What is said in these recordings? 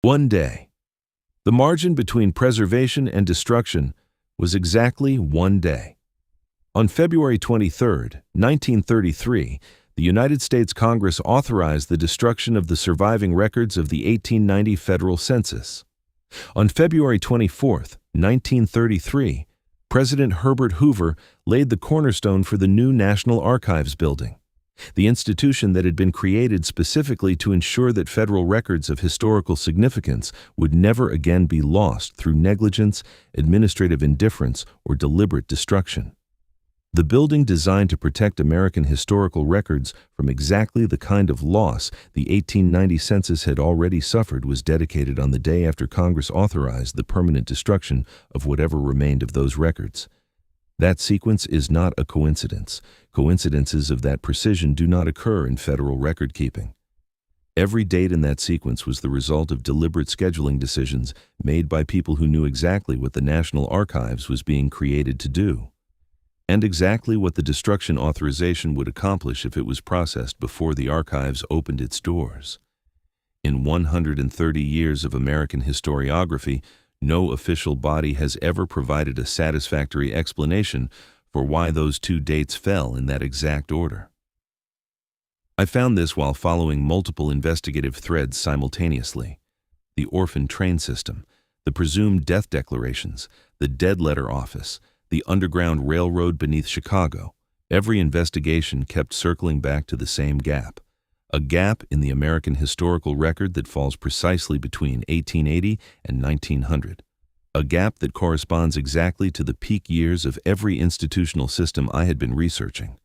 One day. The margin between preservation and destruction was exactly one day. On February 23, 1933, the United States Congress authorized the destruction of the surviving records of the 1890 federal census. On February 24, 1933, President Herbert Hoover laid the cornerstone for the new National Archives building, the institution that had been created specifically to ensure that federal records of historical significance would never again be lost through negligence, administrative indifference, or deliberate destruction. The building designed to protect American historical records from exactly the kind of loss the 1890 census had already suffered was dedicated on the day after Congress authorized the permanent destruction of whatever remained of those records. That sequence is not a coincidence. Coincidences of that precision do not occur in federal record keeping. Every date in that sequence was the result of deliberate scheduling decisions made by people who knew exactly what the National Archives was being created to do, and exactly what the destruction authorization would accomplish if it was processed before the archives opened its doors. In 130 years of American historiography, no official body has ever provided a satisfactory explanation for why those two dates fell in that exact order. I found this while following multiple investigative threads simultaneously: the orphan train system, the presumed death declarations, the dead letter office, the Underground Railroad beneath Chicago. Every investigation kept circling back to the same gap, a gap in the American historical record that falls precisely between 1880 and 1900, a gap that corresponds exactly to the peak years of every institutional system I had been researching,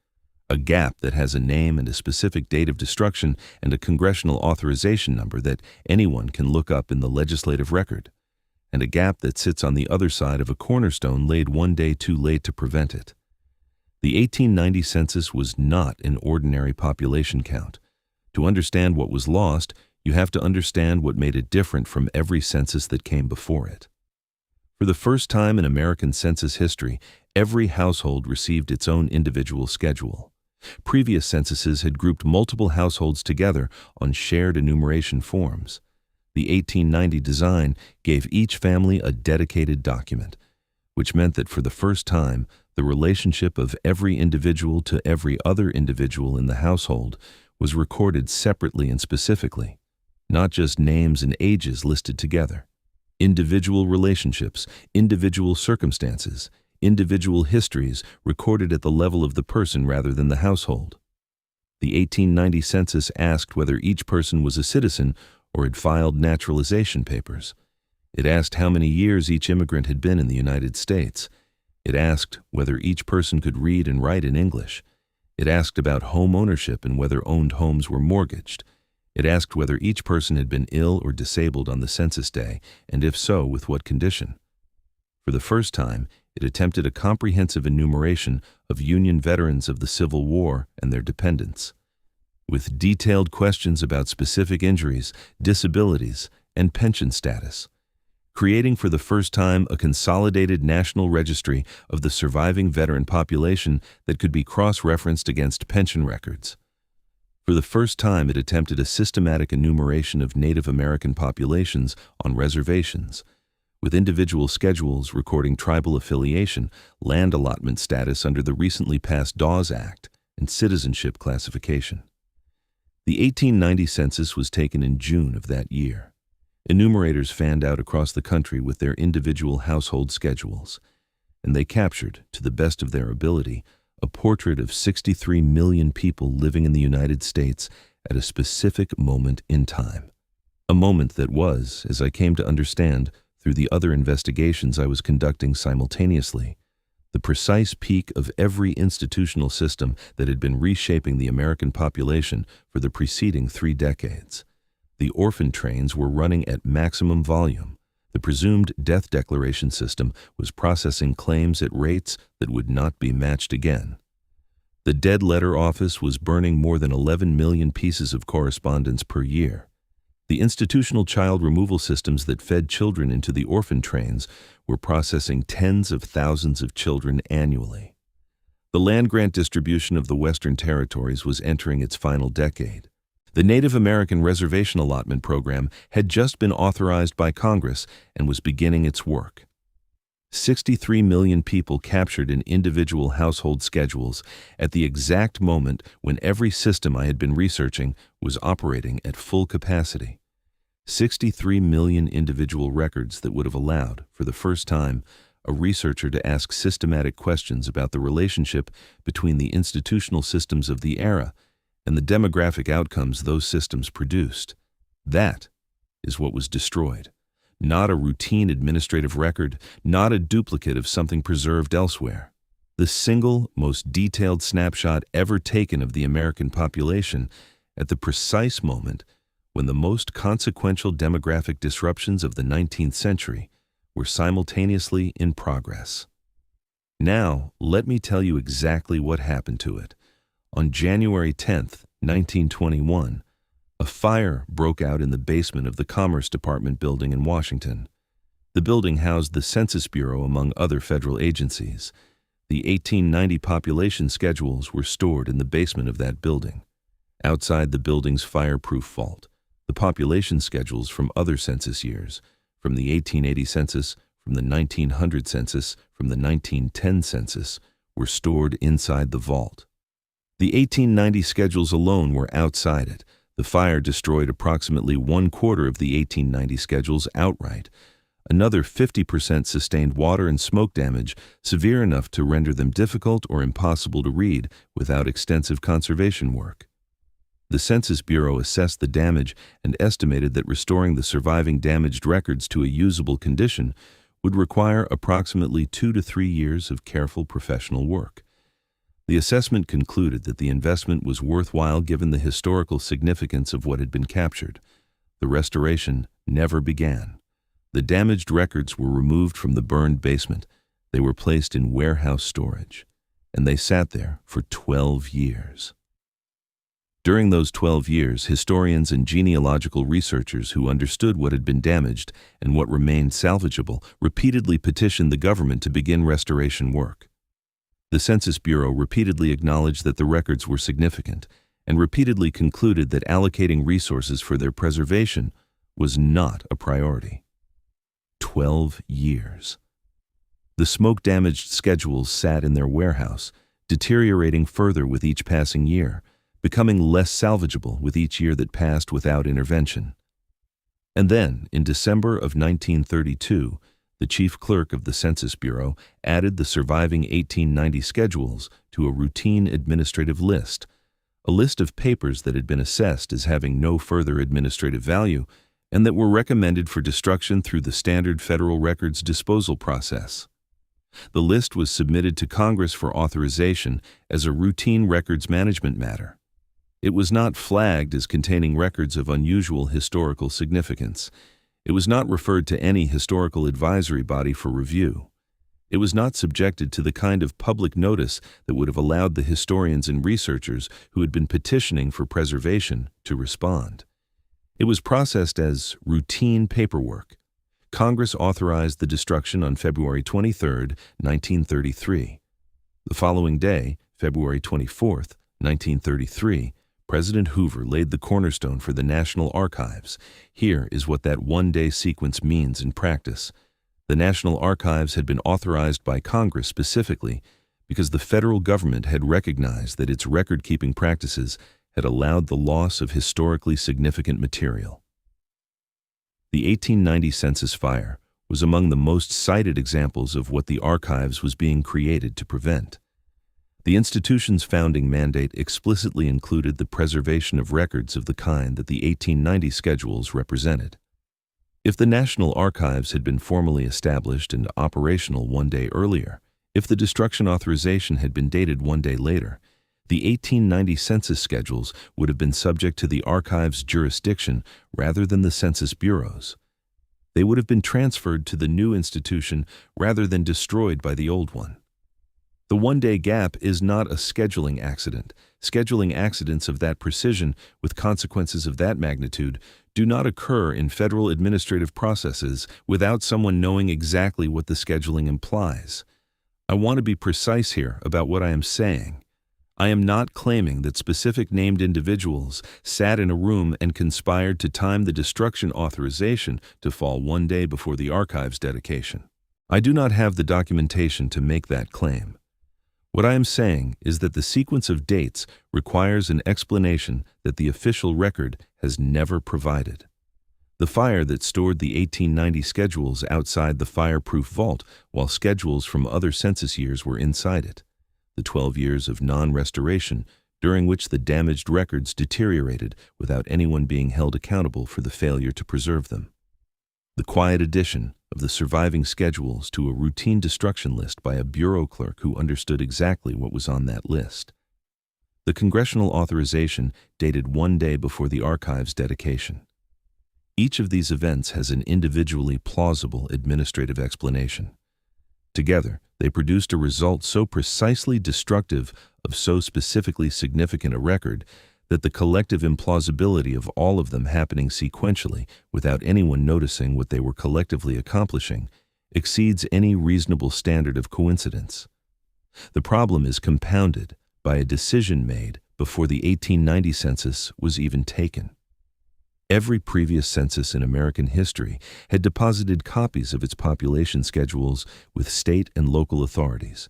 a gap that has a name and a specific date of destruction and a congressional authorization number that anyone can look up in the legislative record, and a gap that sits on the other side of a cornerstone laid one day too late to prevent it. The 1890 census was not an ordinary population count. To understand what was lost, you have to understand what made it different from every census that came before it. For the first time in American census history, every household received its own individual schedule. Previous censuses had grouped multiple households together on shared enumeration forms. The 1890 design gave each family a dedicated document, which meant that for the first time, the relationship of every individual to every other individual in the household was recorded separately and specifically, not just names and ages listed together. Individual relationships, individual circumstances, individual histories recorded at the level of the person rather than the household. The 1890 census asked whether each person was a citizen or had filed naturalization papers. It asked how many years each immigrant had been in the United States. It asked whether each person could read and write in English. It asked about home ownership and whether owned homes were mortgaged. It asked whether each person had been ill or disabled on the census day, and if so, with what condition. For the first time, it attempted a comprehensive enumeration of Union veterans of the Civil War and their dependents, with detailed questions about specific injuries, disabilities, and pension status, creating for the first time a consolidated national registry of the surviving veteran population that could be cross-referenced against pension records. For the first time, it attempted a systematic enumeration of Native American populations on reservations, with individual schedules recording tribal affiliation, land allotment status under the recently passed Dawes Act, and citizenship classification. The 1890 census was taken in June of that year. Enumerators fanned out across the country with their individual household schedules, and they captured, to the best of their ability, a portrait of 63 million people living in the United States at a specific moment in time. A moment that was, as I came to understand through the other investigations I was conducting simultaneously, the precise peak of every institutional system that had been reshaping the American population for the preceding 3 decades. The orphan trains were running at maximum volume. The presumed death declaration system was processing claims at rates that would not be matched again. The dead letter office was burning more than 11 million pieces of correspondence per year. The institutional child removal systems that fed children into the orphan trains were processing tens of thousands of children annually. The land-grant distribution of the Western Territories was entering its final decade. The Native American Reservation Allotment Program had just been authorized by Congress and was beginning its work. 63 million people captured in individual household schedules at the exact moment when every system I had been researching was operating at full capacity. 63 million individual records that would have allowed, for the first time, a researcher to ask systematic questions about the relationship between the institutional systems of the era and the demographic outcomes those systems produced. That is what was destroyed. Not a routine administrative record, not a duplicate of something preserved elsewhere. The single, most detailed snapshot ever taken of the American population at the precise moment when the most consequential demographic disruptions of the 19th century were simultaneously in progress. Now, let me tell you exactly what happened to it. On January 10th, 1921, a fire broke out in the basement of the Commerce Department building in Washington. The building housed the Census Bureau among other federal agencies. The 1890 population schedules were stored in the basement of that building. Outside the building's fireproof vault, the population schedules from other census years, from the 1880 census, from the 1900 census, from the 1910 census, were stored inside the vault. The 1890 schedules alone were outside it. The fire destroyed approximately 1/4 of the 1890 schedules outright. Another 50% sustained water and smoke damage severe enough to render them difficult or impossible to read without extensive conservation work. The Census Bureau assessed the damage and estimated that restoring the surviving damaged records to a usable condition would require approximately 2 to 3 years of careful professional work. The assessment concluded that the investment was worthwhile given the historical significance of what had been captured. The restoration never began. The damaged records were removed from the burned basement. They were placed in warehouse storage, and they sat there for 12 years. During those 12 years, historians and genealogical researchers who understood what had been damaged and what remained salvageable repeatedly petitioned the government to begin restoration work. The Census Bureau repeatedly acknowledged that the records were significant and repeatedly concluded that allocating resources for their preservation was not a priority. 12 years. The smoke-damaged schedules sat in their warehouse, deteriorating further with each passing year, becoming less salvageable with each year that passed without intervention. And then, in December of 1932, the chief clerk of the Census Bureau added the surviving 1890 schedules to a routine administrative list, a list of papers that had been assessed as having no further administrative value and that were recommended for destruction through the standard federal records disposal process. The list was submitted to Congress for authorization as a routine records management matter. It was not flagged as containing records of unusual historical significance. It was not referred to any historical advisory body for review. It was not subjected to the kind of public notice that would have allowed the historians and researchers who had been petitioning for preservation to respond. It was processed as routine paperwork. Congress authorized the destruction on February 23, 1933. The following day, February 24, 1933, President Hoover laid the cornerstone for the National Archives. Here is what that one-day sequence means in practice. The National Archives had been authorized by Congress specifically because the federal government had recognized that its record-keeping practices had allowed the loss of historically significant material. The 1890 census fire was among the most cited examples of what the archives was being created to prevent. The institution's founding mandate explicitly included the preservation of records of the kind that the 1890 schedules represented. If the National Archives had been formally established and operational one day earlier, if the destruction authorization had been dated one day later, the 1890 census schedules would have been subject to the archive's jurisdiction rather than the Census Bureau's. They would have been transferred to the new institution rather than destroyed by the old one. The one-day gap is not a scheduling accident. Scheduling accidents of that precision with consequences of that magnitude do not occur in federal administrative processes without someone knowing exactly what the scheduling implies. I want to be precise here about what I am saying. I am not claiming that specific named individuals sat in a room and conspired to time the destruction authorization to fall one day before the archive's dedication. I do not have the documentation to make that claim. What I am saying is that the sequence of dates requires an explanation that the official record has never provided. The fire that stored the 1890 schedules outside the fireproof vault while schedules from other census years were inside it. The 12 years of non-restoration during which the damaged records deteriorated without anyone being held accountable for the failure to preserve them. The quiet addition of the surviving schedules to a routine destruction list by a bureau clerk who understood exactly what was on that list. The congressional authorization dated one day before the archive's dedication. Each of these events has an individually plausible administrative explanation. Together, they produced a result so precisely destructive of so specifically significant a record that the collective implausibility of all of them happening sequentially without anyone noticing what they were collectively accomplishing exceeds any reasonable standard of coincidence. The problem is compounded by a decision made before the 1890 census was even taken. Every previous census in American history had deposited copies of its population schedules with state and local authorities,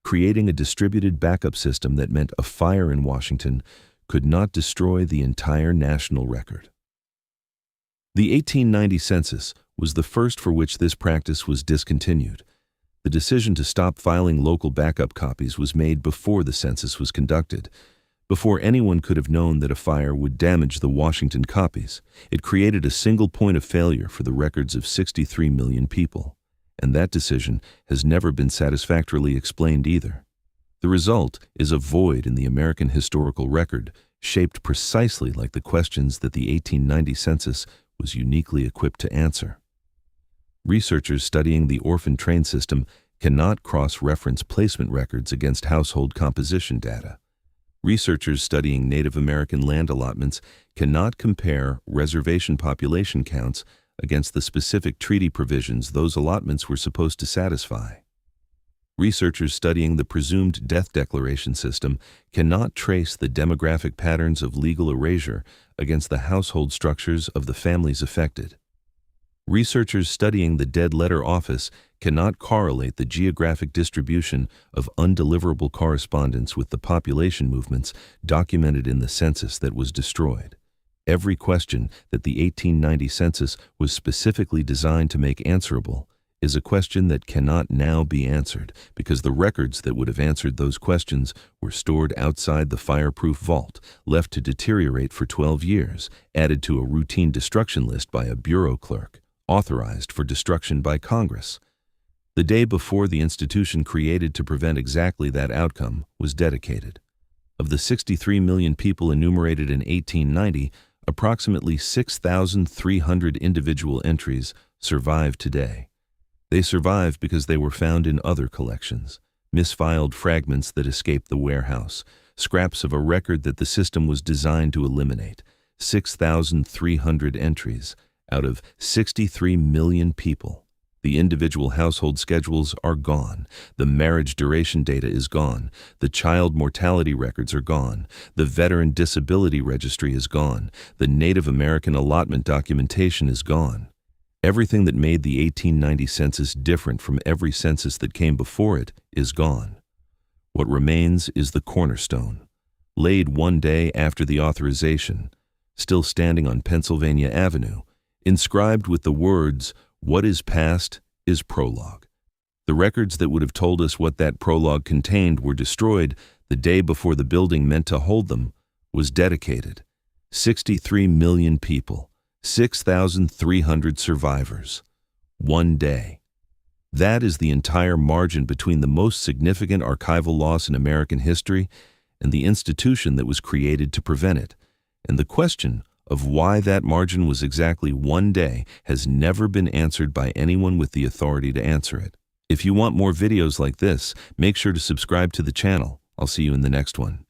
creating a distributed backup system that meant a fire in Washington could not destroy the entire national record. The 1890 census was the first for which this practice was discontinued. The decision to stop filing local backup copies was made before the census was conducted. Before anyone could have known that a fire would damage the Washington copies, it created a single point of failure for the records of 63 million people, and that decision has never been satisfactorily explained either. The result is a void in the American historical record, shaped precisely like the questions that the 1890 census was uniquely equipped to answer. Researchers studying the orphan train system cannot cross-reference placement records against household composition data. Researchers studying Native American land allotments cannot compare reservation population counts against the specific treaty provisions those allotments were supposed to satisfy. Researchers studying the presumed death declaration system cannot trace the demographic patterns of legal erasure against the household structures of the families affected. Researchers studying the dead letter office cannot correlate the geographic distribution of undeliverable correspondence with the population movements documented in the census that was destroyed. Every question that the 1890 census was specifically designed to make answerable is a question that cannot now be answered because the records that would have answered those questions were stored outside the fireproof vault, left to deteriorate for 12 years, added to a routine destruction list by a bureau clerk, authorized for destruction by Congress. The day before the institution created to prevent exactly that outcome was dedicated. Of the 63 million people enumerated in 1890, approximately 6,300 individual entries survive today. They survive because they were found in other collections, misfiled fragments that escaped the warehouse, scraps of a record that the system was designed to eliminate, 6,300 entries out of 63 million people. The individual household schedules are gone. The marriage duration data is gone. The child mortality records are gone. The veteran disability registry is gone. The Native American allotment documentation is gone. Everything that made the 1890 census different from every census that came before it is gone. What remains is the cornerstone, laid one day after the authorization, still standing on Pennsylvania Avenue, inscribed with the words, "What is past is prologue." The records that would have told us what that prologue contained were destroyed the day before the building meant to hold them was dedicated. 63 million people, 6,300 survivors. One day. That is the entire margin between the most significant archival loss in American history and the institution that was created to prevent it. And the question of why that margin was exactly one day has never been answered by anyone with the authority to answer it. If you want more videos like this, make sure to subscribe to the channel. I'll see you in the next one.